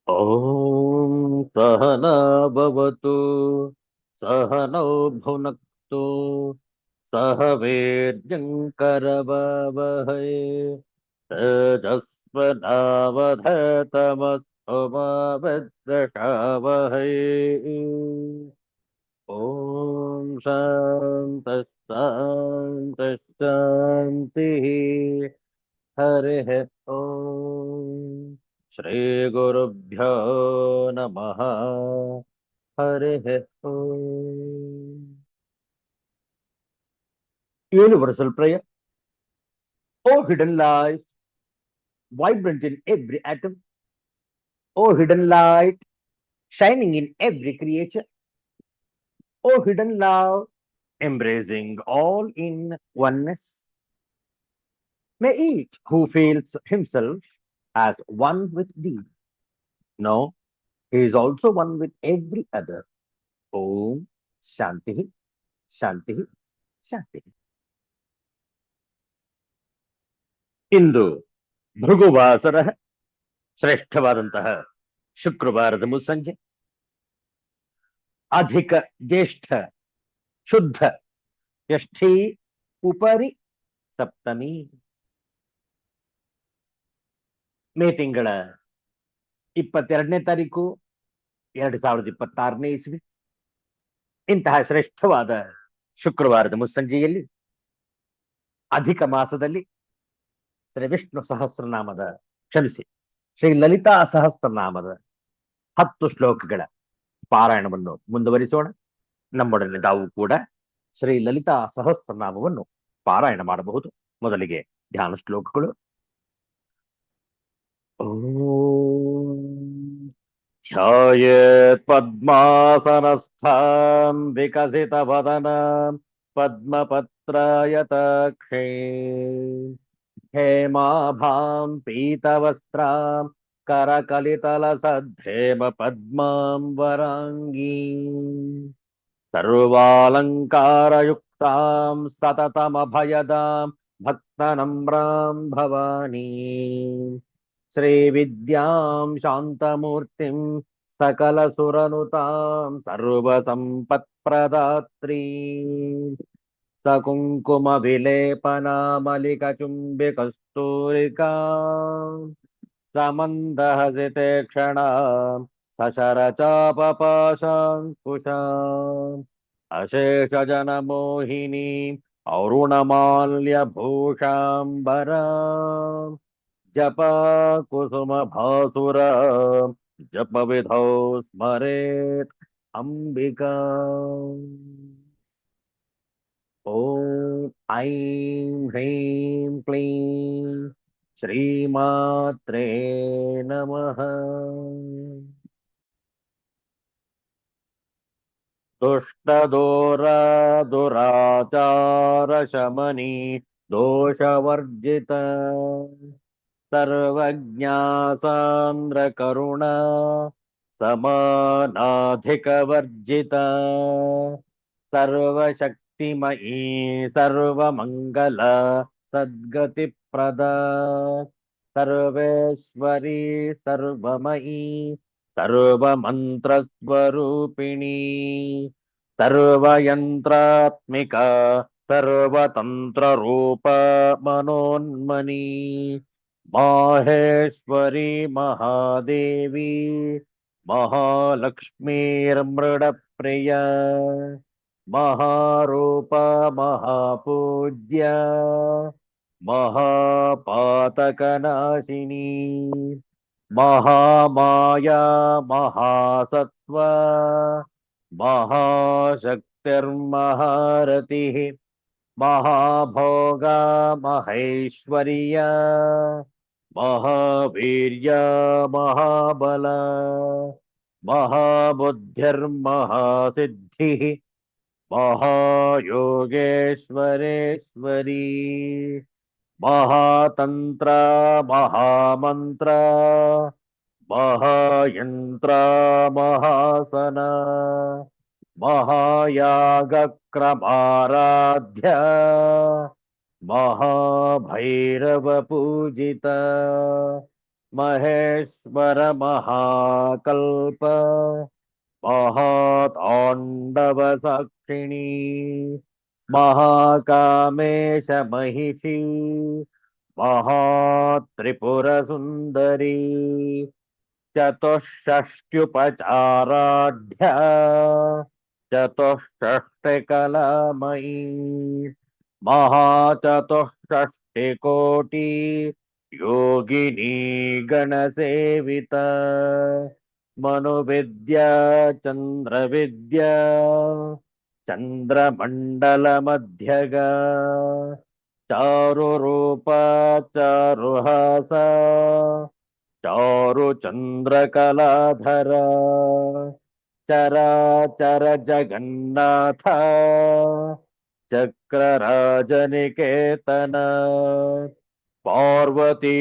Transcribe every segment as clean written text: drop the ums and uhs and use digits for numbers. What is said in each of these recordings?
ॐ सहना भवतु सहनौ भुनक्तु सह वीर्यङ्करवावहै तेजस्विनावधतमस्तु मा विद्विषावहै। ॐ शान्तः शान्तः शान्तिः। हरिः ॐ श्रीगुरुभ्यो नमः। हरिः ॐ। Universal prayer. O hidden light, vibrant in every atom. O hidden light, shining in every creature. O hidden love, embracing all in oneness. May each who feels himself as one with thee know he is also one with every other. Om Shanti Shanti Shanti. ಇಂದು ಭೃಗುವಾಸರ ಶ್ರೇಷ್ಠವಾದಂತಹ ಶುಕ್ರವಾರದ ಮುಸ್ಸಂಜೆ, ಅಧಿಕ ಜ್ಯೇಷ್ಠ ಶುದ್ಧ ಷಷ್ಠಿ ಉಪರಿ ಸಪ್ತಮಿ. ಮೇ ತಿಂಗಳ 22ನೇ ತಾರೀಕು 2026ನೇ ಇಸ್ವಿ. ಇಂತಹ ಶ್ರೇಷ್ಠವಾದ ಶುಕ್ರವಾರದ ಮುಸ್ಸಂಜೆಯಲ್ಲಿ ಅಧಿಕ ಮಾಸದಲ್ಲಿ ಶ್ರೀ ವಿಷ್ಣು ಸಹಸ್ರನಾಮದ, ಕ್ಷಮಿಸಿ, ಶ್ರೀ ಲಲಿತಾ ಸಹಸ್ರನಾಮದ 10 ಶ್ಲೋಕಗಳ ಪಾರಾಯಣವನ್ನು ಮುಂದುವರಿಸೋಣ. ನಮ್ಮೊಡನೆ ತಾವು ಕೂಡ ಶ್ರೀ ಲಲಿತಾ ಸಹಸ್ರನಾಮವನ್ನು ಪಾರಾಯಣ ಮಾಡಬಹುದು. ಮೊದಲಿಗೆ ಧ್ಯಾನ ಶ್ಲೋಕಗಳು. ಓಂ ಧ್ಯಾಯೇತ್ ಪದ್ಮಾಸನಸ್ಥಾಂ ವಿಕಸಿತ ವದನಾಂ ಪದ್ಮಪತ್ರಾಯತಾಕ್ಷೇ ಹೇಮಾಭಾಂ ಪೀತವಸ್ತ್ರಾಂ ಕರಕಲಿತಲಸದ್ಧೇಮ ಪದ್ಮಾಂ ವರಾಂಗೀಂ ಸರ್ವಾಲಂಕಾರಯುಕ್ತಾಂ ಸತತಮಭಯದಾಂ ಭಕ್ತನಮ್ರಾಂ ಭವಾನೀಂ ಶ್ರೀವಿದ್ಯಾಂ ಶಾಂತಮೂರ್ತಿಂ ಸಕಲಸುರನುತಾಂ ಸರ್ವಸಂಪತ್ಪ್ರದಾತ್ರೀಂ ಸಕುಂಕುಮ ವಿಲೇಪನಾಮಲಿಕಚುಂಬಿಕಸ್ತೂರಿಕಾ ಸಮಂದಹಸಿತೆ ಕ್ಷಣಾಂ ಸಶರಚಾಪಪಾಶಾಂಕುಶಾಂ ಅಶೇಷಜನಮೋಹಿನೀಂ ಅರುಣಮಾಲ್ಯಭೂಷಾಂಬರಾಂ ಜಪಾ ಕುಸುಮ ಭಾಸುರ ಜಪವಿಧೌ ಸ್ಮರೇತ್ ಅಂಬಿಕಾ. ಓಂ ಐಂ ಹ್ರೀಂ ಕ್ಲೀಂ ಶ್ರೀಮಾತ್ರೇ ನಮಃ. ದುಷ್ಟದೋರ ದುರಾಚಾರ ಶಮನಿ ದೋಷವರ್ಜಿತ ಸರ್ವಜ್ಞಾಸಾಂದ್ರ ಕರುಣಾ ಸಮಾನಾಧಿಕವರ್ಜಿತ ಸರ್ವಶಕ್ತಿಮಯೀ ಸರ್ವಮಂಗಲ ಸದ್ಗತಿಪ್ರದ ಸರ್ವೇಶ್ವರಿ ಸರ್ವಮಯೀ ಸರ್ವಮಂತ್ರಸ್ವರೂಪಿಣಿ ಸರ್ವಯಂತ್ರಾತ್ಮಿಕ ಸರ್ವತಂತ್ರರೂಪ ಮನೋನ್ಮನಿ ಮಾಹೇಶ್ವರಿ ಮಹಾದೇವಿ ಮಹಾಲಕ್ಷ್ಮೀರ್ಮೃಡಪ್ರಿಯ ಮಹಾರೂಪ ಮಹಾಪೂಜ್ಯ ಮಹಾಪಾತಕನಾಶಿನಿ ಮಹಾಮಾಯಾ ಮಹಾಸತ್ವ ಮಹಾಶಕ್ತಿರ್ಮಹಾರತಿ ಮಹಾಭೋಗ ಮಹೈಶ್ವರ್ಯ ಮಹಾವೀರ್ಯ ಮಹಾಬಲ ಮಹಾಬುದ್ಧಿರ್ಮಹಾಸಿದ್ಧಿ ಮಹಾಯೋಗೇಶ್ವರೇಶ್ವರಿ ಮಹಾತಂತ್ರ ಮಹಾಮಂತ್ರ ಮಹಾಯಂತ್ರ ಮಹಾಸನ ಮಹಾಯಾಗಕ್ರಮಾರಾಧ್ಯ ಮಹಾಭೈರವ ಪೂಜಿತ महेश्वर महाकल्प महातांडव साक्षिणी महाकामेश महिषी महात्रिपुर सुंदरी चतुष्षष्ट्युपचाराढ्या चतुष्षष्टिकलामयी महाचतुष्षष्टिकोटि योगिनी गणसेविता मनुविद्या चंद्रविद्या चंद्रमंडलमध्यगा चारुरूपा चारुहासा चारु चंद्रकलाधरा चराचर जगन्नाथ चक्रराजनिकेतन पार्वती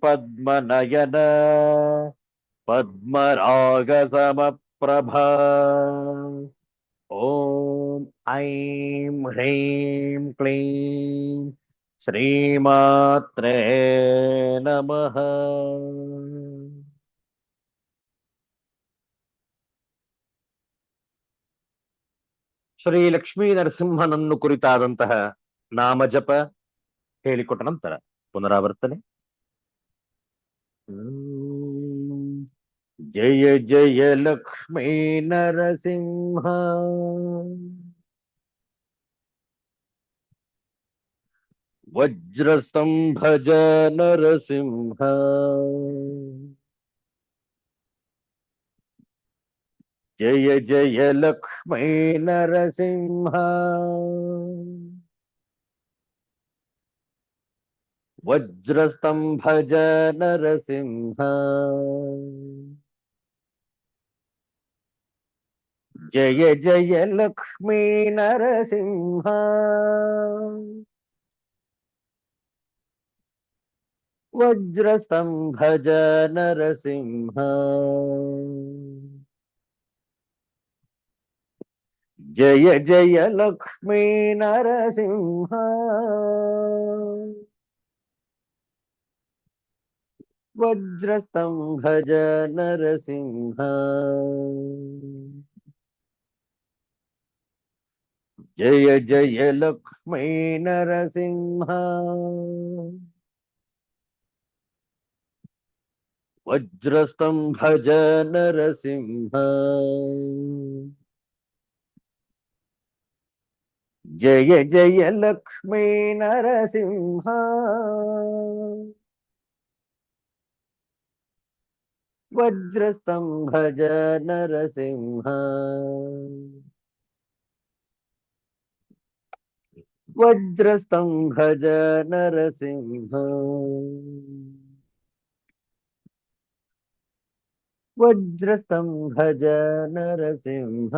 पद्मनयन पद्मराग समप्रभा ओम ऐं ह्रीं क्लीं श्रीमात्रे नमः। ಶ್ರೀ ಲಕ್ಷ್ಮೀ ನರಸಿಂಹನನ್ನು ಕುರಿತಾದಂತಹ ನಾಮಜಪ ಹೇಳಿಕೊಟ್ಟ ನಂತರ ಪುನರಾವರ್ತನೆ. ಜಯ ಜಯ ಲಕ್ಷ್ಮೀ ನರಸಿಂಹ ವಜ್ರಸ್ತಂಭಜ ನರಸಿಂಹ ಜಯ ಜಯ ಲಕ್ಷ್ಮೀ ನರಸಿಂಹ ವಜ್ರಸ್ತಂಭಜ ನರಸಿಂಹ ಜಯ ಜಯ ಲಕ್ಷ್ಮೀ ನರಸಿಂಹ ವಜ್ರಸ್ತಂಭಜ ನರಸಿಂಹ ಜಯ ಜಯ ಲಕ್ಷ್ಮೀ ನರಸಿಂಹ ವಜ್ರಸ್ತಂಭಜ ನರಸಿಂಹ ಜಯ ಜಯ ಲಕ್ಷ್ಮೀ ನರಸಿಂಹ ವಜ್ರಸ್ತಂಭಜ ನರಸಿಂಹ ಜಯ ಜಯ ಲಕ್ಷ್ಮೀ ನರಸಿಂಹ ವಜ್ರಸ್ತಂಭಜ ನರಸಿಂಹ ವಜ್ರಸ್ತಂಭಜ ನರಸಿಂಹ ವಜ್ರಸ್ತಂಭಜ ನರಸಿಂಹ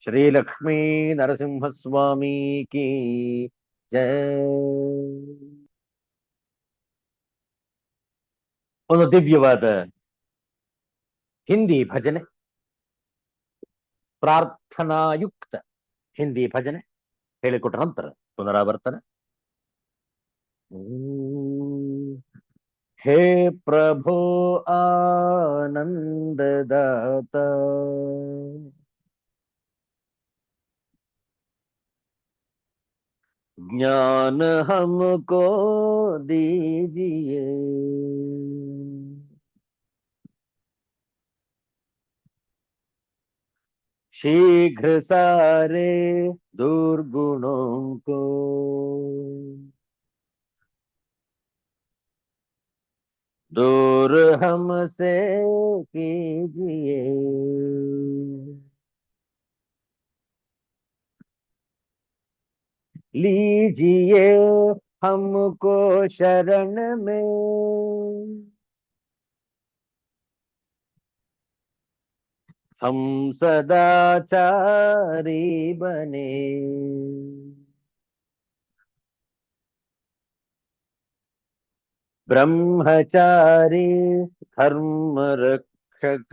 ಶ್ರೀ ಲಕ್ಷ್ಮೀ ನರಸಿಂಹ ಸ್ವಾಮಿ ಕಿ ಜಯ. ಒಂದು ದಿವ್ಯವಾದ ಹಿಂದಿ ಭಜನೆ, ಪ್ರಾರ್ಥನಾಯುಕ್ತ ಹಿಂದಿ ಭಜನೆ ಹೇಳಿಕೊಟ್ಟ ನಂತರ ಪುನರಾವರ್ತನೆ. हे प्रभो आनंददाता ज्ञान हमको दीजिए, शीघ्र सारे दुर्गुणों को दूर हमसे कीजिए, लीजिए हमको शरण में, हम सदाचारी बने, ब्रह्मचारी धर्म रक्षक,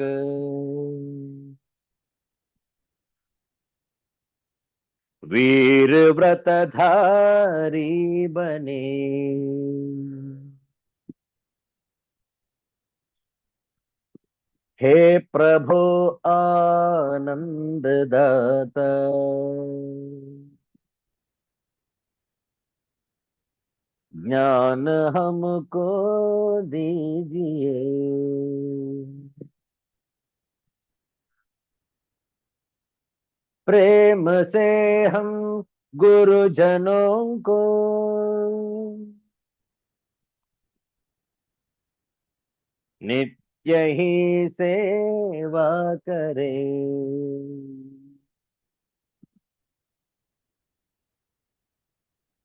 वीर व्रतधारी बने। हे प्रभो आनंद दाता, ज्ञान हमको दीजिए। प्रेम से हम गुरुजनों को नित्य ही सेवा करें।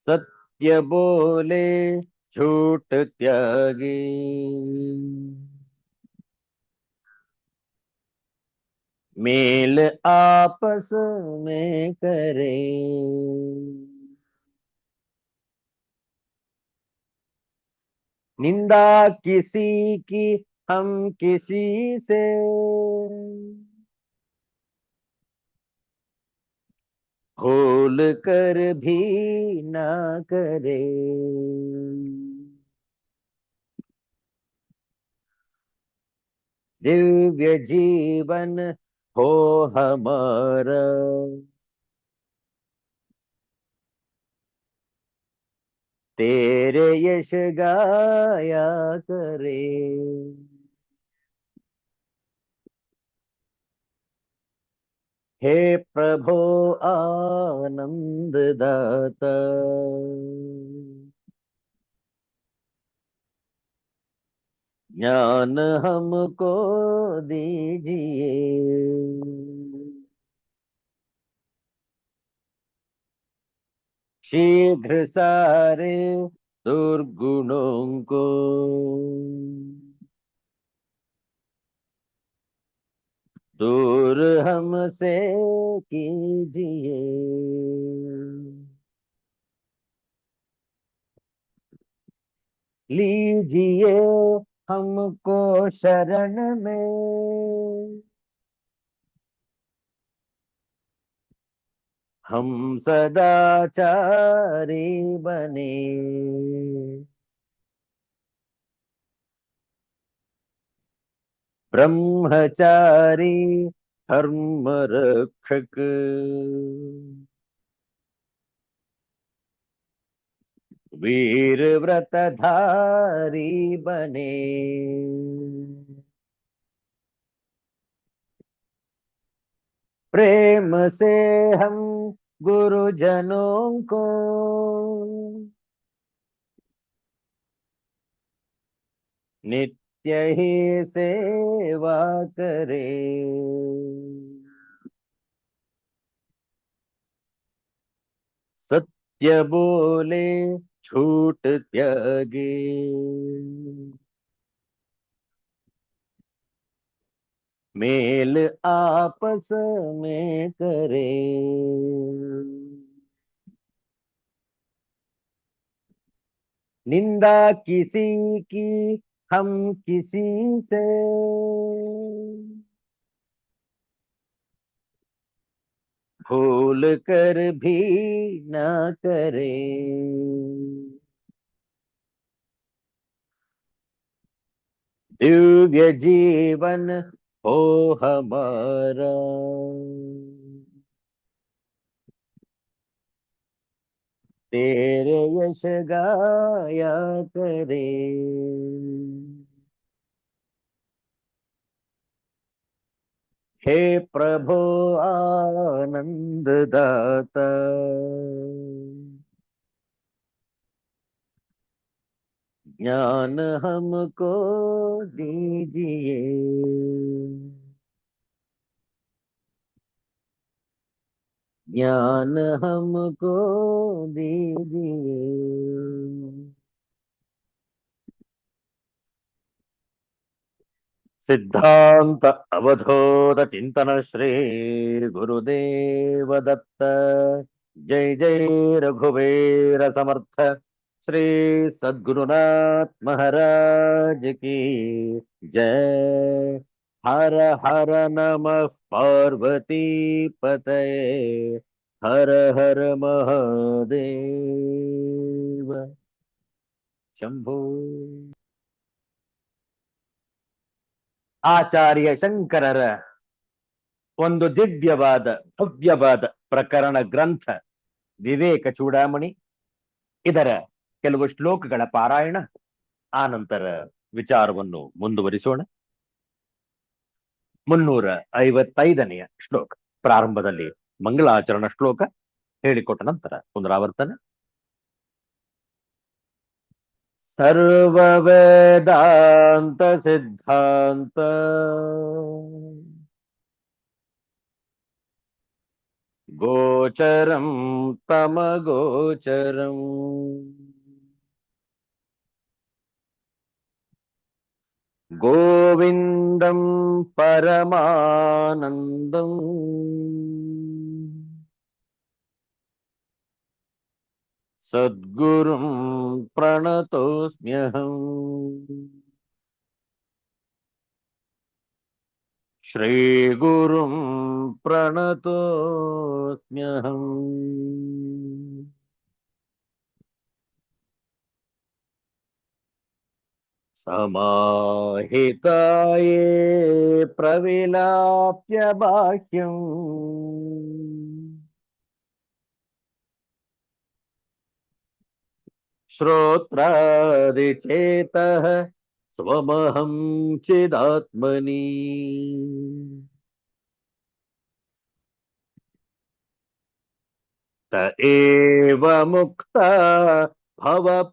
सत्य बोले झूठ त्यागी, मेल आपस में करें। निंदा किसी की हम किसी से भूल कर भी ना करे। दिव्य जीवन हो हमारा, तेरे यश गाया करे। हे प्रभो आनंद दाता, ज्ञान हमको दीजिए। शीघ्र सारे दुर्गुणों को दूर हमसे कीजिए। लीजिए हमको शरण में, हम सदाचारी बने। ब्रह्मचारी धर्म रक्षक, वीर व्रतधारी बने। प्रेम से हम गुरुजनों को नित्य ही सेवा करें। सत्य बोले झूठ त्यागे, मेल आपस में करें। निंदा किसी की हम किसी से भूल कर भी ना करें। दिव्य जीवन हो हमारा, तेरे यश गाया करे। हे प्रभु आनंद दाता, ज्ञान हमको दीजिए। ज्ञान हमको दीजिए। सिद्धांत अवधूत चिंतन श्री गुरुदेव दत्त। जय जय रघुवीर समर्थ श्री सद्गुरुनाथ महाराज की जय। हर हर नमः पार्वती पतये। ಹರ ಹರ ಮಹಾದೇವ ಶಂಭೋ. ಆಚಾರ್ಯ ಶಂಕರರ ಒಂದು ದಿವ್ಯವಾದ ಭವ್ಯವಾದ ಪ್ರಕರಣ ಗ್ರಂಥ ವಿವೇಕ ಚೂಡಾಮಣಿ. ಇದರ ಕೆಲವು ಶ್ಲೋಕಗಳ ಪಾರಾಯಣ, ಆನಂತರ ವಿಚಾರವನ್ನು ಮುಂದುವರಿಸೋಣ. 355ನೆಯ ಶ್ಲೋಕ ಪ್ರಾರಂಭದಲ್ಲಿ ಮಂಗಳಾಚರಣ ಶ್ಲೋಕ ಹೇಳಿಕೊಟ್ಟ ನಂತರ ಪುನರಾವರ್ತನೆ. ಸರ್ವ ವೇದಾಂತ ಸಿದ್ಧಾಂತ ಗೋಚರಂ ತಮ ಗೋಚರಂ ಗೋವಿಂದಂ ಪರಮಾನಂದಂ ಸದ್ಗುರುಂ ಪ್ರಣತೋಸ್ಮ್ಯಹಂ. ಶ್ರೀಗುರುಂ ಪ್ರಣತೋಸ್ಮ್ಯಹಂ. ಸಮಾಹಿತಾಯೇ ಪ್ರವಿಲಾಪ್ಯ ಬಾಹ್ಯಂ ಶ್ರೋತ್ರಾದಿಚೇತಃ ಸ್ವಮಹಂ ಚಿದಾತ್ಮನಿ. ತ ಏವ ಮುಕ್ತ ಭವಪಾಶಬಂಧೈಃ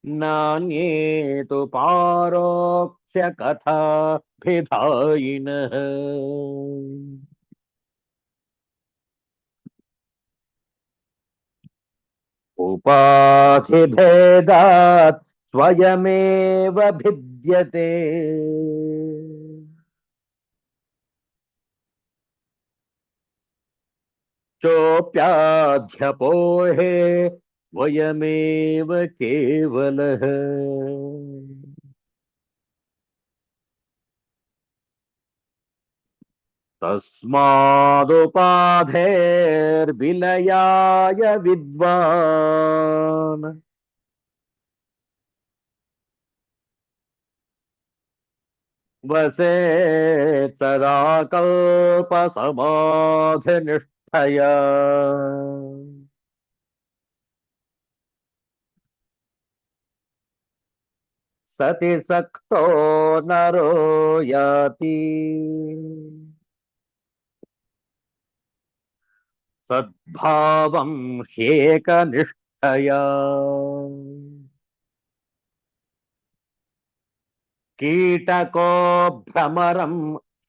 ನಾನ್ಯೇತು ಪಾರೋಕ್ಷ್ಯ ಕಥಾ ಭಿಧಾಯಿನಃ. ಉಪಾಧಿಭೇದಾತ್ ಸ್ವಯಮೇವ ಭಿದ್ಯತೆ ಚೋಪ್ಯಾಧ್ಯಪೋಹೇ ಸ್ವಯಮೇವ ಕೇವಲಃ. ತಸ್ಮಾದುಪಾಧೇರ್ವಿಲಯಾಯ ವಿದ್ವಾನ್ ವಸೇತ್ ಸದಾ ಕಲ್ಪ ಸಮಾಧಿ ನಿಷ್ಠಯ. ಸತಿ ಸಕ್ತೋ ನರೋ ಯಾತಿ ಸದ್ಭಾವಂ ಹ್ಯೇಕನಿಷ್ಠಯ. ಕೀಟಕೋ ಭ್ರಮರಂ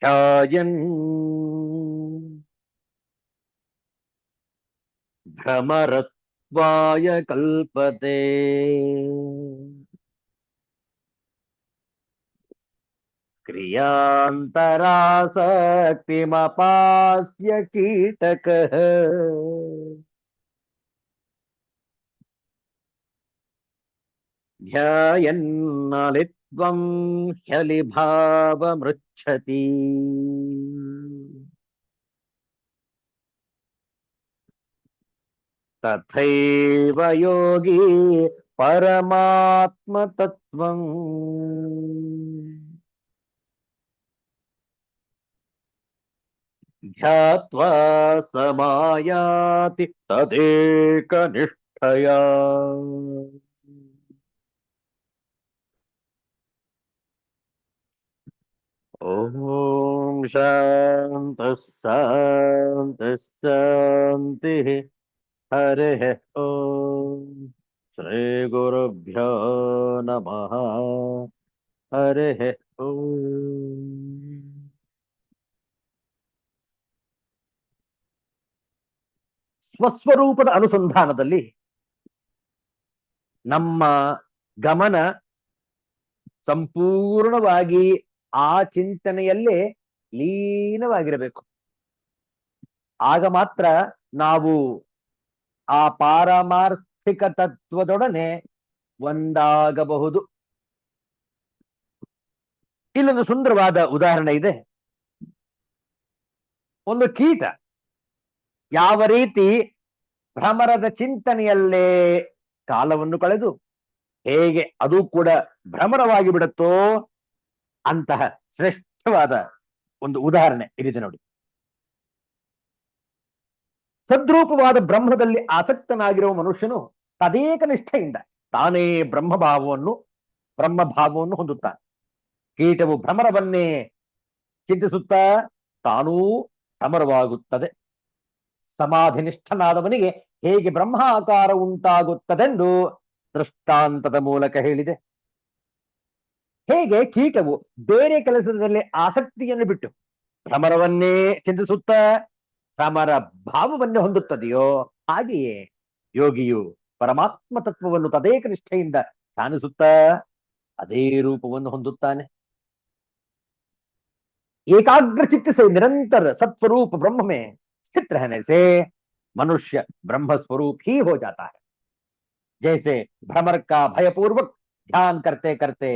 ಧ್ಯಾಯನ್ ಭ್ರಮರತ್ವಾಯ ಕಲ್ಪತೆ. ಕ್ರಿಯಾಂತರಾಸಕ್ತಿಮಪಾಸ್ಯ ಕೀಟಕಃ ಧ್ಯಾಯನ್ನಲಿತ್ವಂ ಹ್ಯಲಿಭಾವಮೃಚ್ಛತಿ. ತಥೈವ ಯೋಗಿ ಪರಮಾತ್ಮತತ್ವಂ ಧ್ಯಾತ್ವಾ ಸಮಾಯಾತಿ ತದೇಕನಿಷ್ಠಯ. ಓಂ ಶಾಂತಃ ಶಾಂತಃ ಶಾಂತಿಃ. ಹರಿಃ ಓಂ. ಶ್ರೀ ಗುರುಭ್ಯೋ ನಮಃ. ಹರಿಃ ಓಂ. ಸ್ವಸ್ವರೂಪದ ಅನುಸಂಧಾನದಲ್ಲಿ ನಮ್ಮ ಗಮನ ಸಂಪೂರ್ಣವಾಗಿ ಆ ಚಿಂತನೆಯಲ್ಲೇ ಲೀನವಾಗಿರಬೇಕು. ಆಗ ಮಾತ್ರ ನಾವು ಆ ಪಾರಮಾರ್ಥಿಕ ತತ್ವದೊಡನೆ ಒಂದಾಗಬಹುದು. ಇಲ್ಲೊಂದು ಸುಂದರವಾದ ಉದಾಹರಣೆ ಇದೆ. ಒಂದು ಕೀಟ ಯಾವ ರೀತಿ ಭ್ರಮರದ ಚಿಂತನೆಯಲ್ಲೇ ಕಾಲವನ್ನು ಕಳೆದು ಹೇಗೆ ಅದು ಕೂಡ ಭ್ರಮರವಾಗಿ ಬಿಡುತ್ತೋ ಅಂತಹ ಶ್ರೇಷ್ಠವಾದ ಒಂದು ಉದಾಹರಣೆ ಇರಿದೆ ನೋಡಿ. ಸದ್ರೂಪವಾದ ಬ್ರಹ್ಮದಲ್ಲಿ ಆಸಕ್ತನಾಗಿರುವ ಮನುಷ್ಯನು ತದೇಕ ನಿಷ್ಠೆಯಿಂದ ತಾನೇ ಬ್ರಹ್ಮಭಾವವನ್ನು ಹೊಂದುತ್ತಾನೆ. ಕೀಟವು ಭ್ರಮರವನ್ನೇ ಚಿಂತಿಸುತ್ತಾ ತಾನೂ ಭ್ರಮರವಾಗುತ್ತದೆ. ಸಮಾಧಿನಿಷ್ಠನಾದವನಿಗೆ ಹೇಗೆ ಬ್ರಹ್ಮಾಕಾರ ಉಂಟಾಗುತ್ತದೆಂದು ದೃಷ್ಟಾಂತದ ಮೂಲಕ ಹೇಳಿದೆ. ಹೇಗೆ ಕೀಟವು ಬೇರೆ ಕೆಲಸದಲ್ಲಿ ಆಸಕ್ತಿಯನ್ನು ಬಿಟ್ಟು ಭ್ರಮರವನ್ನೇ ಚಿಂತಿಸುತ್ತಾ ಭ್ರಮರ ಭಾವವನ್ನೇ ಹೊಂದುತ್ತದೆಯೋ, ಹಾಗೆಯೇ ಯೋಗಿಯು ಪರಮಾತ್ಮ ತತ್ವವನ್ನು ತದೇಕ ನಿಷ್ಠೆಯಿಂದ ಧ್ಯಾನಿಸುತ್ತಾ ಅದೇ ರೂಪವನ್ನು ಹೊಂದುತ್ತಾನೆ. एकाग्र चित्त से निरंतर सत्स्वरूप ब्रह्म में स्थित रहने से मनुष्य ब्रह्म स्वरूप ही हो जाता है. जैसे भ्रमर का भयपूर्वक ध्यान करते करते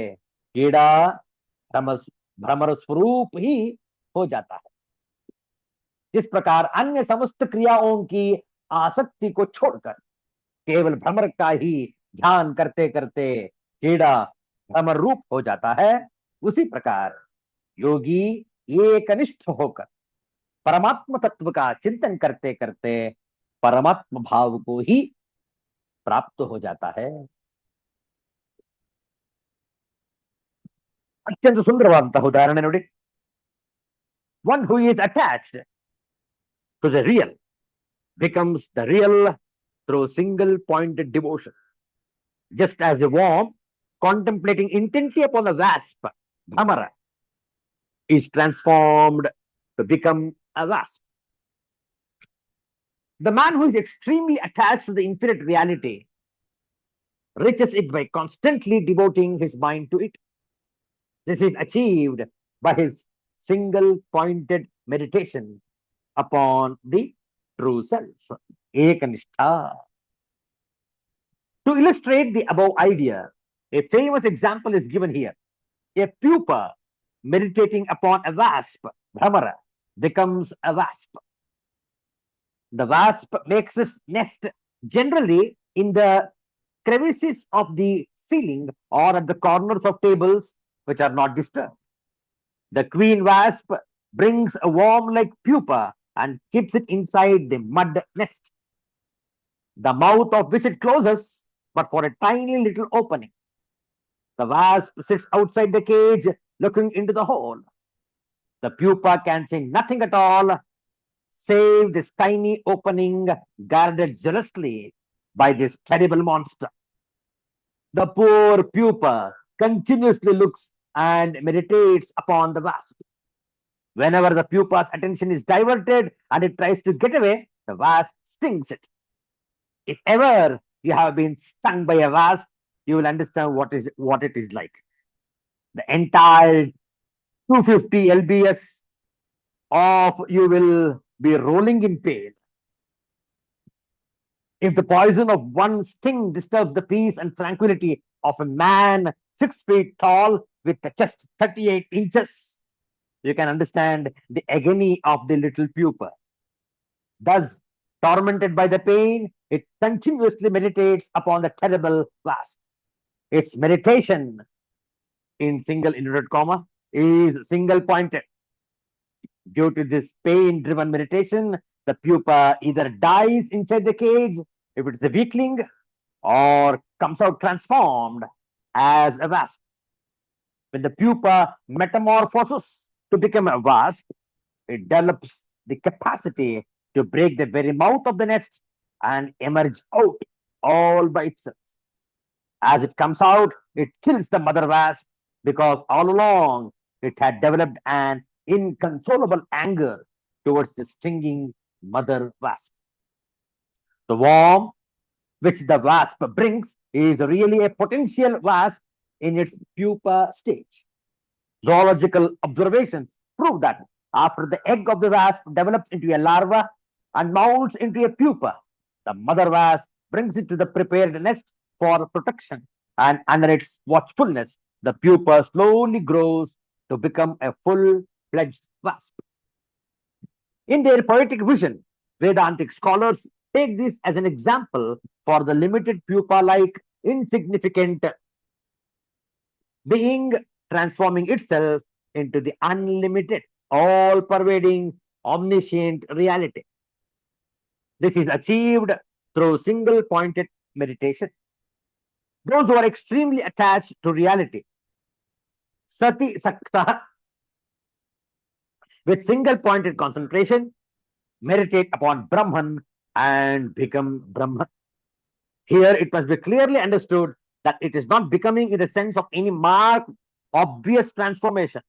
कीड़ा भ्रमर स्वरूप ही हो जाता है. जिस प्रकार अन्य समस्त क्रियाओं की आसक्ति को छोड़कर केवल भ्रमर का ही ध्यान करते करते कीड़ा भ्रमर रूप हो जाता है, उसी प्रकार योगी एकनिष्ठ होकर परमात्म तत्व का चिंतन करते करते परमात्म भाव को ही प्राप्त हो जाता है. अत्यंत सुंदरवाದಂತಹ ಉದಾಹರಣೆ ನೋಡಿ. One who is attached to the real becomes the real through single pointed devotion. Just as a worm contemplating intently upon a wasp, Bhamara, is transformed to become a wasp. The man who is extremely attached to the infinite reality reaches it by constantly devoting his mind to it. This is achieved by his single pointed meditation upon the true self, Ekanishtha. To illustrate the above idea, a famous example is given here. A pupa meditating upon a wasp, Bhamara, becomes a wasp. The wasp makes its nest generally in the crevices of the ceiling or at the corners of tables which are not disturbed. The queen wasp brings a worm-like pupa and keeps it inside the mud nest, the mouth of which it closes but for a tiny little opening. The wasp sits outside the cage looking into the hole. The pupa can see nothing at all save this tiny opening guarded jealously by this terrible monster. The poor pupa continuously looks and meditates upon the wasp. Whenever the pupa's attention is diverted and it tries to get away, the wasp stings it. If ever you have been stung by a wasp, you will understand what it is like. The entire 250 lbs of you will be rolling in pain. If the poison of one sting disturbs the peace and tranquility of a man 6 feet tall with a chest 38 inches, you can understand the agony of the little pupa. Thus, tormented by the pain, it continuously meditates upon the terrible wasp. Its meditation, in single inverted comma, is single pointed. Due to this pain-driven meditation, the pupa either dies inside the cage if it's a weakling or comes out transformed as a wasp. When the pupa metamorphoses to become a wasp, it develops the capacity to break the very mouth of the nest and emerge out all by itself. As it comes out, it kills the mother wasp because all along it had developed an inconsolable anger towards the stinging mother wasp. The worm which the wasp brings is really a potential wasp in its pupa stage. Zoological observations prove that after the egg of the wasp develops into a larva and molds into a pupa, the mother wasp brings it to the prepared nest for protection, and under its watchfulness, the pupa slowly grows to become a full-fledged wasp. In their poetic vision, Vedantic scholars take this as an example for the limited pupa-like insignificant being transforming itself into the unlimited, all-pervading, omniscient reality. This is achieved through single-pointed meditation. Those who are extremely attached to reality, sati sakta, with single-pointed concentration, meditate upon Brahman and become Brahman. Here it must be clearly understood that it is not becoming in the sense of any marked, obvious transformation,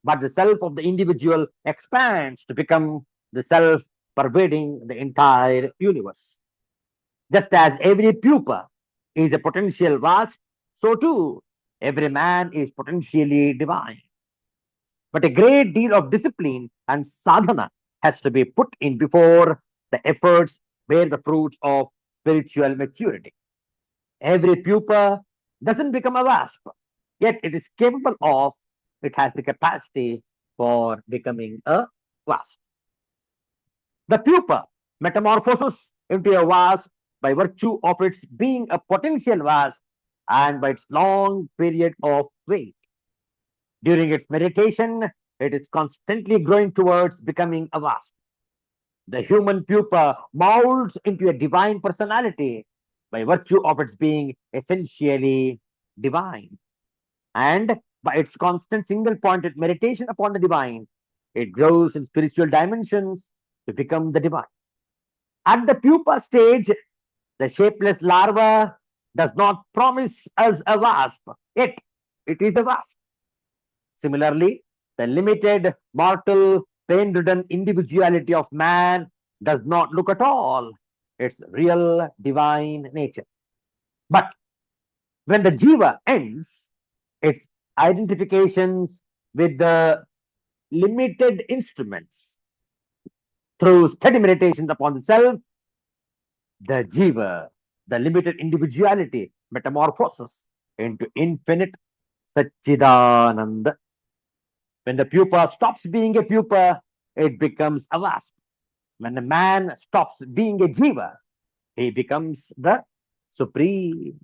but the self of the individual expands to become the self pervading the entire universe. Just as every pupa is a potential wasp, so too every man is potentially divine. But a great deal of discipline and sadhana has to be put in before the efforts bear the fruits of spiritual maturity. Every pupa doesn't become a wasp, yet it has the capacity for becoming a wasp. The pupa metamorphoses into a wasp by virtue of its being a potential wasp and by its long period of wait. During its meditation, it is constantly growing towards becoming a wasp. The human pupa molds into a divine personality by virtue of its being essentially divine. And by its constant single pointed meditation upon the divine, it grows in spiritual dimensions to become the divine. At the pupa stage, the shapeless larva does not promise us a wasp, yet it is a wasp. Similarly, the limited, mortal, pain ridden individuality of man does not look at all its real divine nature. But when the jiva ends its identifications with the limited instruments through steady meditations upon the self, the jiva, the limited individuality, metamorphoses into infinite Satchidananda. When the pupa stops being a pupa, it becomes a wasp. When a man stops being a jiva, he becomes the supreme.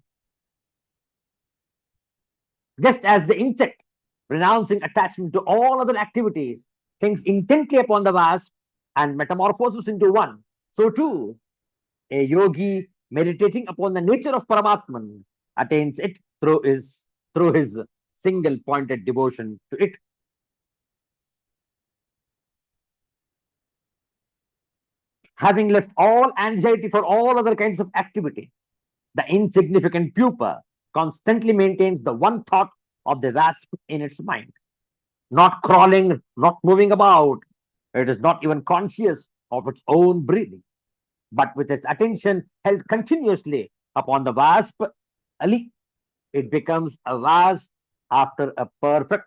Just as the insect, renouncing attachment to all other activities, thinks intently upon the wasp and metamorphoses into one, so too a yogi meditating upon the nature of Paramatman attains it through his single pointed devotion to it. Having left all anxiety for all other kinds of activity, the insignificant pupa constantly maintains the one thought of the wasp in its mind, not crawling, not moving about. It is not even conscious of its own breathing, but with its attention held continuously upon the wasp, Ali, it becomes a wasp after a perfect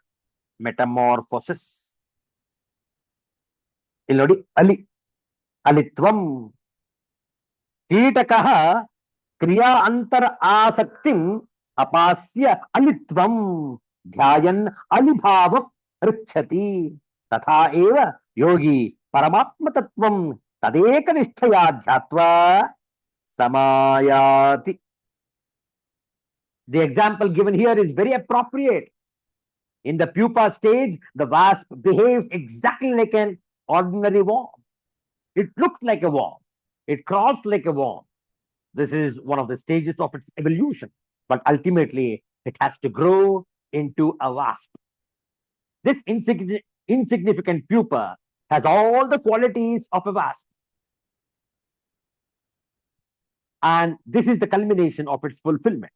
metamorphosis. Illodi, Ali, Alitvam, Kitakaha, क्रिया अंतर आसक्तिम अपास्य अलित्वम ध्यायन अलिभाव पृच्छति तथा एव योगी परमात्म तत्वम तदेक निष्ठया ध्यात्वा समायाति. The example given here is very appropriate. In the pupa stage, the wasp behaves exactly like an ordinary worm. It looks like a worm. It crawls like a worm. This is one of the stages of its evolution, but ultimately it has to grow into a wasp. This insignificant pupa has all the qualities of a wasp. And this is the culmination of its fulfillment,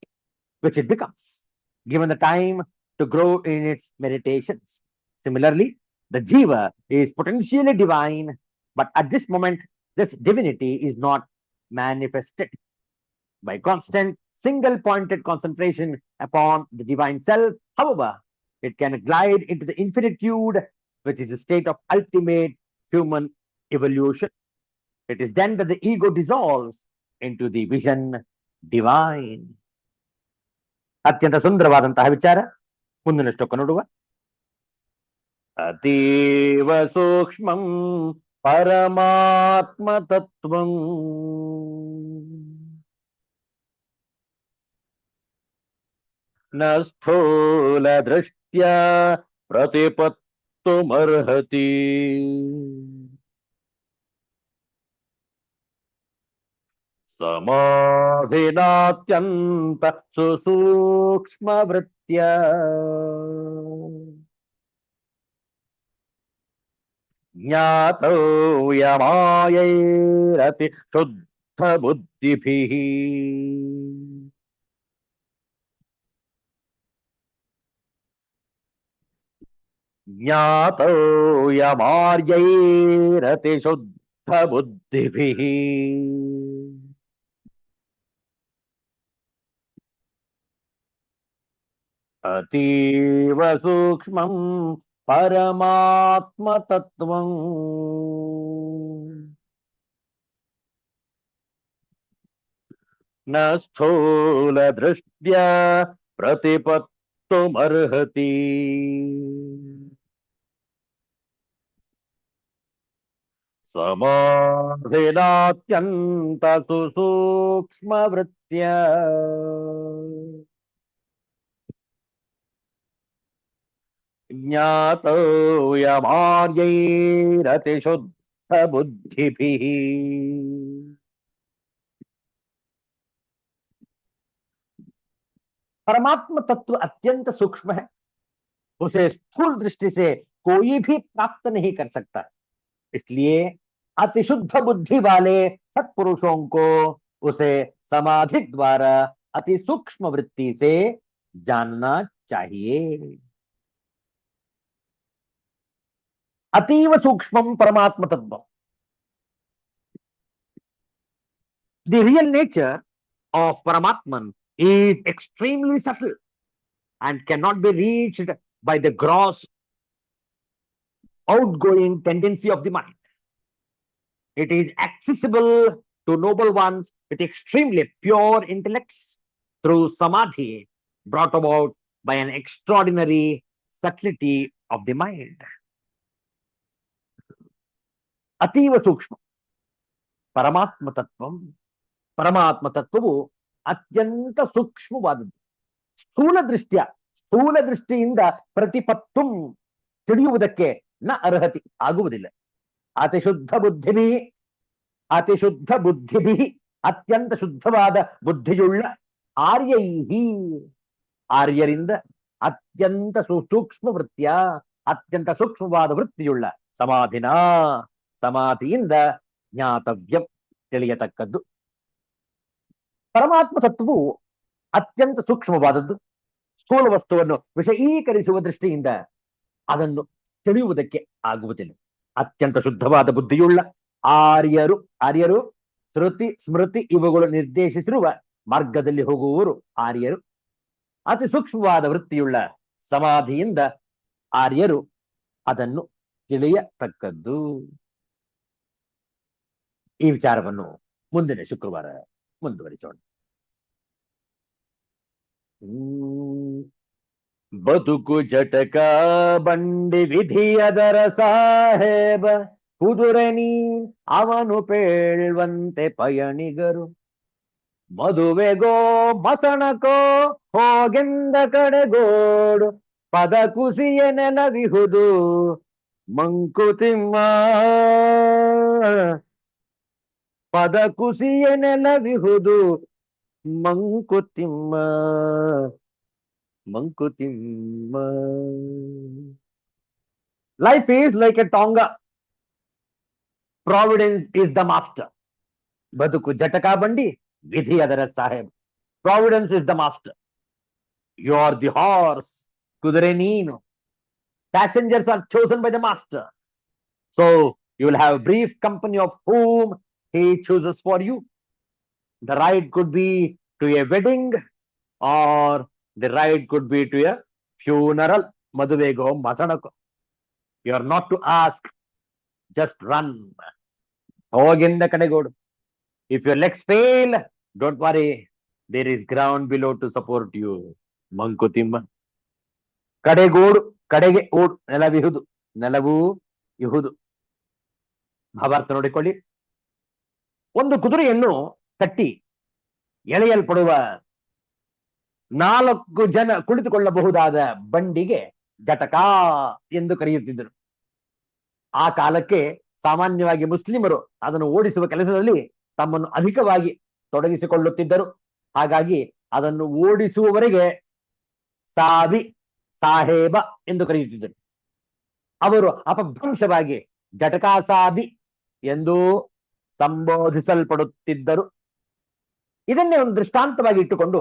which it becomes, given the time to grow in its meditations. Similarly, the jiva is potentially divine, but at this moment, this divinity is not manifested. By constant single-pointed concentration upon the divine self, however, it can glide into the infinitude, which is a state of ultimate human evolution. It is then that the ego dissolves into the vision divine. ಅತ್ಯಂತ ಸುಂದರವಾದಂತಹ ವಿಚಾರ. ಮುಂದಿನ ಶ್ಲೋಕ ನೋಡುವ. ಅತೀವ ಸೂಕ್ಷ್ಮಂ ಪರಮಾತ್ಮ ತತ್ವಂ ನ ಸ್ಥೂಲ ದೃಷ್ಟ್ಯ ಪ್ರತಿಪತ್ತುಮರ್ಹತಿ. ಸಮಾಧಿನಾತ್ಯಂತ ಸುಸೂಕ್ಷ್ಮ ವೃತ್ಯ ಜ್ಞಾತವ್ಯಮಾಯೈರತಿ ಶುದ್ಧ ಬುದ್ಧಿಭಿಃ. ಜ್ಞಾತವ್ಯಮಾರ್ಯೈರತಿ ಶುದ್ಧ ಬುದ್ಧಿಭಿಃ. ಅತೀವ ಸೂಕ್ಷ್ಮಂ ಪರಮಾತ್ಮ ತತ್ವಂ ನ ಸ್ಥೂಲ ದೃಷ್ಟ್ಯ ಪ್ರತಿಪತ್ತುಮರ್ಹತಿ. ಸಮಾಧಿನಾತ್ಯಂತ ಸುಸೂಕ್ಷ್ಮ ವೃತ್ಯ ಜ್ಞಾತವ್ಯಮಾರ್ಯೈರತಿ ಶುದ್ಧ ಬುದ್ಧಿಭಿಃ. परमात्म तत्व अत्यंत सूक्ष्म है, उसे स्थूल दृष्टि से कोई भी प्राप्त नहीं कर सकता। इसलिए अति शुद्ध बुद्धि वाले सत्पुरुषों को उसे समाधि द्वारा अति सूक्ष्म वृत्ति से जानना चाहिए। अतीव सूक्ष्मं परमात्म तत्व. The real nature of Paramatman is extremely subtle and cannot be reached by the gross outgoing tendency of the mind. It is accessible to noble ones with extremely pure intellects through samadhi brought about by an extraordinary subtlety of the mind. ಅತೀವ ಸೂಕ್ಷ್ಮ ಪರಮಾತ್ಮ ತತ್ವಂ. ಪರಮಾತ್ಮ ತತ್ವವು ಅತ್ಯಂತ ಸೂಕ್ಷ್ಮವಾದದ್ದು. ಸ್ಥೂಲ ದೃಷ್ಟಿಯಿಂದ ಪ್ರತಿಪತ್ತು ತಿಳಿಯುವುದಕ್ಕೆ ನ ಅರ್ಹತಿ ಆಗುವುದಿಲ್ಲ. ಅತಿಶುದ್ಧ ಬುದ್ಧಿಭಿ ಅತ್ಯಂತ ಶುದ್ಧವಾದ ಬುದ್ಧಿಯುಳ್ಳ ಆರ್ಯರಿಂದ ಅತ್ಯಂತ ಸೂಕ್ಷ್ಮ ವೃತ್ತಿಯ ಅತ್ಯಂತ ಸೂಕ್ಷ್ಮವಾದ ವೃತ್ತಿಯುಳ್ಳ ಸಮಾಧಿಯಿಂದ ಜ್ಞಾತವ್ಯಂ ತಿಳಿಯತಕ್ಕದ್ದು. ಪರಮಾತ್ಮ ತತ್ವವು ಅತ್ಯಂತ ಸೂಕ್ಷ್ಮವಾದದ್ದು. ಸ್ಥೂಲ ವಸ್ತುವನ್ನು ವಿಷಯೀಕರಿಸುವ ದೃಷ್ಟಿಯಿಂದ ಅದನ್ನು ತಿಳಿಯುವುದಕ್ಕೆ ಆಗುವುದಿಲ್ಲ. ಅತ್ಯಂತ ಶುದ್ಧವಾದ ಬುದ್ಧಿಯುಳ್ಳ ಆರ್ಯರು ಶ್ರುತಿ ಸ್ಮೃತಿ ಇವುಗಳು ನಿರ್ದೇಶಿಸಿರುವ ಮಾರ್ಗದಲ್ಲಿ ಹೋಗುವವರು ಆರ್ಯರು. ಅತಿ ಸೂಕ್ಷ್ಮವಾದ ವೃತ್ತಿಯುಳ್ಳ ಸಮಾಧಿಯಿಂದ ಆರ್ಯರು ಅದನ್ನು ತಿಳಿಯತಕ್ಕದ್ದು. ಈ ವಿಚಾರವನ್ನು ಮುಂದಿನ ಶುಕ್ರವಾರ ಮುಂದುವರಿಸೋಣ. ಬದುಕು ಜಟಕ ಬಂಡಿ ವಿಧಿಯದರ ಸಾಹೇಬ ಕುದುರೆ ನೀ ಅವನು ಪೇಳ್ವಂತೆ ಪಯಣಿಗರು. ಮದುವೆಗೋ ಮಸಣಕೋ ಹೋಗೆಂದ ಕಡೆಗೋಡು ಪದ ಕುಸಿಯ ನೆಲವಿಹುದು ಮಂಕುತಿಮ್ಮ. ಪದ ಕುಸಿಯ ನೆಲವಿಹುದು Mankutimma. Life is like a tonga. Providence is the master. ಬದುಕು ಜಟಕ ಬಂಡಿ ವಿಧಿ ಅದರ ಸಾಹೇಬ. Providence is the master. You are the horse. ಕುದುರೆ ನೀನು. Passengers are chosen by the master. So you will have brief company of whom he chooses for you. The ride could be to a wedding or the ride could be to a funeral. Maduvego masanako. You are not to ask, just run. Hoginda kadegodu. If your legs fail, don't worry. There is ground below to support you. Mankutimma. ಕಡೆಗೋಡು ಕಡೆಗೆ ಓಡು ನೆಲವಿಹುದು ನೆಲವೂ ಇಹುದು. ಭಾವಾರ್ಥ ನೋಡಿಕೊಳ್ಳಿ. ಒಂದು ಕುದುರೆಯನ್ನು ಕಟ್ಟಿ ಎಳೆಯಲ್ಪಡುವ 4 ಜನ ಕುಳಿತುಕೊಳ್ಳಬಹುದಾದ ಬಂಡಿಗೆ ಜಟಕ ಎಂದು ಕರೆಯುತ್ತಿದ್ದರು. ಆ ಕಾಲಕ್ಕೆ ಸಾಮಾನ್ಯವಾಗಿ ಮುಸ್ಲಿಮರು ಅದನ್ನು ಓಡಿಸುವ ಕೆಲಸದಲ್ಲಿ ತಮ್ಮನ್ನು ಅಧಿಕವಾಗಿ ತೊಡಗಿಸಿಕೊಳ್ಳುತ್ತಿದ್ದರು. ಹಾಗಾಗಿ ಅದನ್ನು ಓಡಿಸುವವರೆಗೆ ಸಾಬಿ, ಸಾಹೇಬ ಎಂದು ಕರೆಯುತ್ತಿದ್ದರು. ಅವರು ಅಪಭ್ರಂಶವಾಗಿ ಜಟಕಾ ಸಾಬಿ ಎಂದು ಸಂಬೋಧಿಸಲ್ಪಡುತ್ತಿದ್ದರು. ಇದನ್ನೇ ಒಂದು ದೃಷ್ಟಾಂತವಾಗಿ ಇಟ್ಟುಕೊಂಡು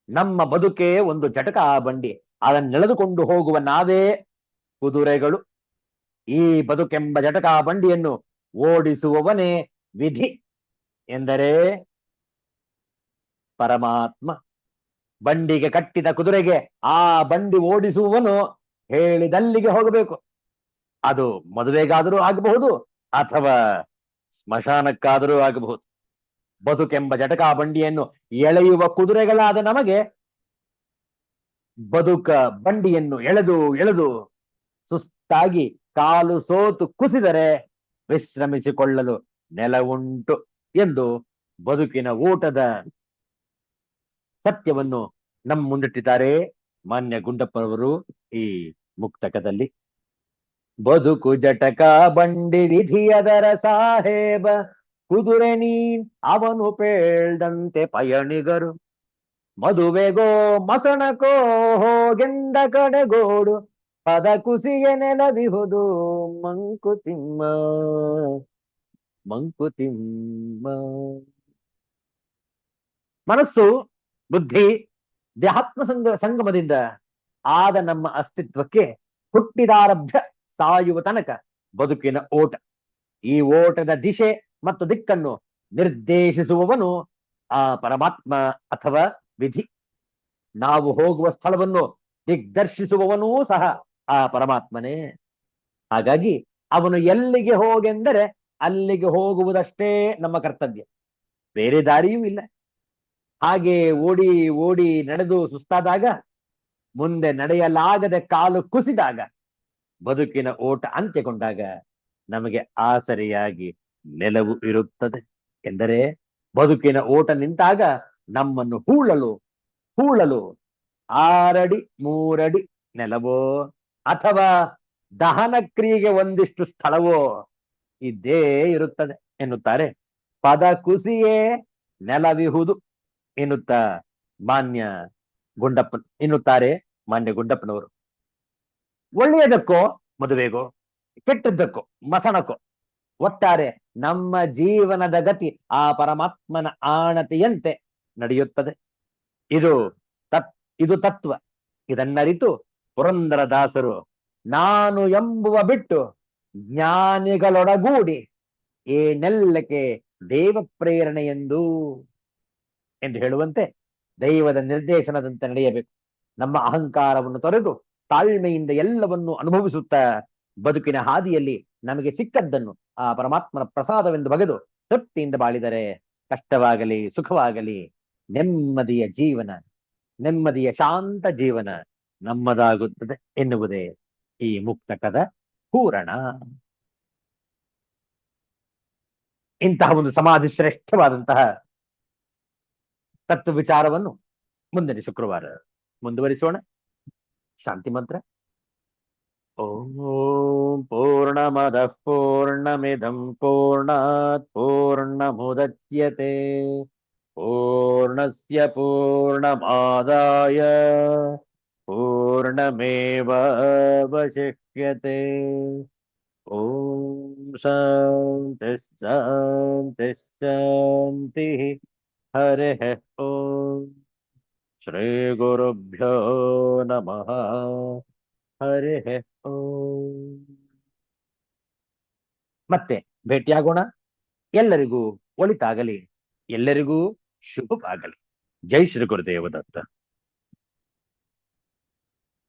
ನಮ್ಮ ಬದುಕೆ ಒಂದು ಜಟಕಾ ಬಂಡಿ, ಅದನ್ನೆಳೆದುಕೊಂಡು ಹೋಗುವ ನಾವೇ ಕುದುರೆಗಳು. ಈ ಬದುಕೆಂಬ ಜಟಕಾ ಬಂಡಿಯನ್ನು ಓಡಿಸುವವನೇ ವಿಧಿ ಎಂದರೆ ಪರಮಾತ್ಮ. ಬಂಡಿಗೆ ಕಟ್ಟಿದ ಕುದುರೆಗೆ ಆ ಬಂಡಿ ಓಡಿಸುವವನು ಹೇಳಿದಲ್ಲಿಗೆ ಹೋಗಬೇಕು. ಅದು ಮದುವೆಗಾದರೂ ಆಗಬಹುದು ಅಥವಾ ಸ್ಮಶಾನಕ್ಕಾದರೂ ಆಗಬಹುದು. ಬದುಕೆಂಬ ಜಟಕಾ ಬಂಡಿಯನ್ನು ಎಳೆಯುವ ಕುದುರೆಗಳಾದ ನಮಗೆ ಬದುಕ ಬಂಡಿಯನ್ನು ಎಳೆದು ಎಳೆದು ಸುಸ್ತಾಗಿ ಕಾಲು ಸೋತು ಕುಸಿದರೆ ವಿಶ್ರಮಿಸಿಕೊಳ್ಳಲು ನೆಲವುಂಟು ಎಂದು ಬದುಕಿನ ಓಟದ ಸತ್ಯವನ್ನು ನಮ್ಮ ಮುಂದಿಟ್ಟಿದ್ದಾರೆ ಮಾನ್ಯ ಗುಂಡಪ್ಪನವರು ಈ ಮುಕ್ತಕದಲ್ಲಿ. ಬದುಕು ಜಟಕ ಬಂಡಿ ವಿಧಿಯದರ ಸಾಹೇಬ, ಕುದುರೆ ನೀನ್ ಅವನು ಪೇಳ್ದಂತೆ ಪಯಣಿಗರು. ಮದುವೆಗೋ ಮಸಣಕೋ ಹೋಗೆಂದ ಕಡೆಗೋಡು, ಪದ ಕುಸಿಯ ನೆಲವಿಹುದು ಮಂಕುತಿಮ್ಮ ಮಂಕುತಿಮ್ಮ. ಮನಸ್ಸು, ಬುದ್ಧಿ, ದೇಹಾತ್ಮ ಸಂಗಮದಿಂದ ಆದ ನಮ್ಮ ಅಸ್ತಿತ್ವಕ್ಕೆ ಹುಟ್ಟಿದಾರಭ್ಯ ಸಾಯುವ ತನಕ ಬದುಕಿನ ಓಟ. ಈ ಓಟದ ದಿಶೆ ಮತ್ತು ದಿಕ್ಕನ್ನು ನಿರ್ದೇಶಿಸುವವನು ಆ ಪರಮಾತ್ಮ ಅಥವಾ ವಿಧಿ. ನಾವು ಹೋಗುವ ಸ್ಥಳವನ್ನು ದಿಗ್ದರ್ಶಿಸುವವನೂ ಸಹ ಆ ಪರಮಾತ್ಮನೇ. ಹಾಗಾಗಿ ಅವನು ಎಲ್ಲಿಗೆ ಹೋಗೆಂದರೆ ಅಲ್ಲಿಗೆ ಹೋಗುವುದಷ್ಟೇ ನಮ್ಮ ಕರ್ತವ್ಯ, ಬೇರೆ ದಾರಿಯೂ ಇಲ್ಲ. ಹಾಗೆ ಓಡಿ ಓಡಿ ನಡೆದು ಸುಸ್ತಾದಾಗ, ಮುಂದೆ ನಡೆಯಲಾಗದೆ ಕಾಲು ಕುಸಿದಾಗ, ಬದುಕಿನ ಓಟ ಅಂತ್ಯಗೊಂಡಾಗ ನಮಗೆ ಆಸರೆಯಾಗಿ ನೆಲವು ಇರುತ್ತದೆ. ಎಂದರೆ ಬದುಕಿನ ಓಟ ನಿಂತಾಗ ನಮ್ಮನ್ನು ಹೂಳಲು 6 ಅಡಿ 3 ಅಡಿ ನೆಲವೋ ಅಥವಾ ದಹನ ಕ್ರಿಯೆಗೆ ಒಂದಿಷ್ಟು ಸ್ಥಳವೋ ಇದ್ದೇ ಇರುತ್ತದೆ ಎನ್ನುತ್ತಾರೆ. ಪದ ಕುಸಿಯೇ ನೆಲವಿಹುದು ಎನ್ನುತ್ತಾ ಮಾನ್ಯ ಗುಂಡಪ್ಪನವರು. ಒಳ್ಳೆಯದಕ್ಕೋ ಮದುವೆಗೋ, ಕೆಟ್ಟದ್ದಕ್ಕೋ ಮಸಣಕ್ಕೋ, ಒಟ್ಟಾರೆ ನಮ್ಮ ಜೀವನದ ಗತಿ ಆ ಪರಮಾತ್ಮನ ಆಣತಿಯಂತೆ ನಡೆಯುತ್ತದೆ. ಇದು ತತ್ವ. ಇದನ್ನರಿತು ಪುರಂದರದಾಸರು ನಾನು ಎಂಬುವ ಬಿಟ್ಟು ಜ್ಞಾನಿಗಳೊಡಗೂಡಿ ಏನೆಲ್ಲಕ್ಕೆ ದೇವ ಪ್ರೇರಣೆ ಎಂದು ಹೇಳುವಂತೆ ದೈವದ ನಿರ್ದೇಶನದಂತೆ ನಡೆಯಬೇಕು. ನಮ್ಮ ಅಹಂಕಾರವನ್ನು ತೊರೆದು ತಾಳ್ಮೆಯಿಂದ ಎಲ್ಲವನ್ನು ಅನುಭವಿಸುತ್ತಾ ಬದುಕಿನ ಹಾದಿಯಲ್ಲಿ ನಮಗೆ ಸಿಕ್ಕದ್ದನ್ನು ಆ ಪರಮಾತ್ಮನ ಪ್ರಸಾದವೆಂದು ಬಗೆದು ತೃಪ್ತಿಯಿಂದ ಬಾಳಿದರೆ ಕಷ್ಟವಾಗಲಿ ಸುಖವಾಗಲಿ ನೆಮ್ಮದಿಯ ಜೀವನ, ನೆಮ್ಮದಿಯ ಶಾಂತ ಜೀವನ ನಮ್ಮದಾಗುತ್ತದೆ ಎನ್ನುವುದೇ ಈ ಮುಕ್ತಕದ ಪೂರಣ. ಇಂತಹ ಒಂದು ಸಮಾಧಿ ಶ್ರೇಷ್ಠವಾದಂತಹ ತತ್ವ ವಿಚಾರವನ್ನು ಮುಂದಿನ ಶುಕ್ರವಾರ ಮುಂದುವರಿಸೋಣ. ಶಾಂತಿ ಮಂತ್ರ. ಓಂ ಪೂರ್ಣಮದಃ ಪೂರ್ಣಮಿದಂ ಪೂರ್ಣಾತ್ ಪೂರ್ಣಮುದಚ್ಯತೆ ಪೂರ್ಣಸ್ಯ ಪೂರ್ಣಮಾದಾಯ ಪೂರ್ಣಮೇವಾವಶಿಷ್ಯತೆ. ಓಂ ಶಾಂತಿ ಶಾಂತಿ ಶಾಂತಿ. ಹರಿಃ ಓಂ. ಶ್ರೀ ಗುರುಭ್ಯೋ ನಮಃ. ಹರಿಃ ಓಂ. ಮತ್ತೆ ಭೇಟಿಯಾಗೋಣ. ಎಲ್ಲರಿಗೂ ಒಳಿತಾಗಲಿ, ಎಲ್ಲರಿಗೂ ಶುಭವಾಗಲಿ. ಜೈ ಶ್ರೀ ಗುರುದೇವ ದತ್ತ.